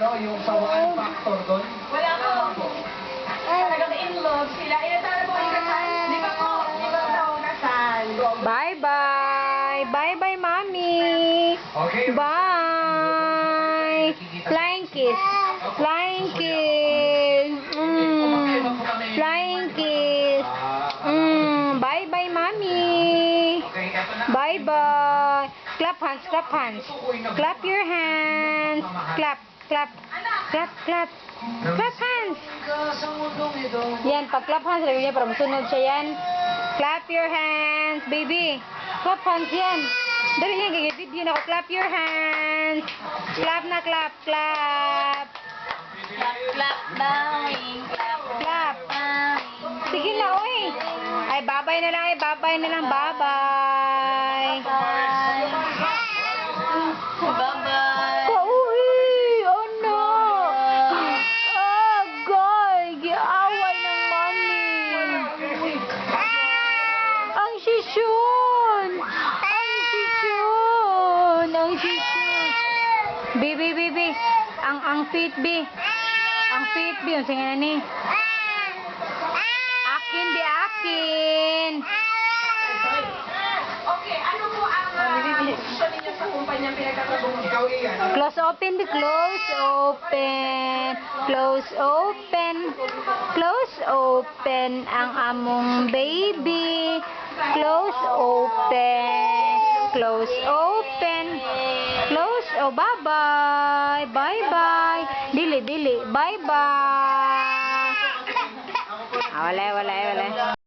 yung sa one factor doon? Wala ko. Talagang in love sila. Ilan taon na po yung kasal? Di ba po? Di ba taon kasal? Bye-bye. Bye-bye, Mommy. Okay. Bye. Flying kiss. Flying kiss. Flying kiss. Bye-bye, Mommy. Okay, eto na. Bye-bye. Clap hands, clap hands. Clap your hands. Clap, clap. Clap, clap. Clap hands. Sa mundong ito. Yan, pag clap hands, sabi niya, para masunod siya yan. Clap your hands, baby. Clap hands yan. Dali yan, gagawin na ako. Clap your hands. Clap na, clap, clap. Clap, clap, bowing. Clap, Clap. bowing. Sige na, oy. Ay, babay na lang, babay na lang, babay. Bye. Bye-bye. Pauwi, ano? Ah, guy, giaway ng mommy. Ang sisyon. Ang sisyon. Ang sisyon. Bibi, bibi. Ang fit, bi. Ang fit, bi. Ang singa na ni. Akin, di akin. Okay, ano po ang gusto ninyo sa kumpanyang pinagtatrabaho niyo? Ikaw iyan. Close open, bi. Close open. Close open. Close open ang among baby. Close open. Close open. Close. Oh, bye-bye. Bye-bye. Dili, dili. Bye-bye. Ah, wala, wala, wala.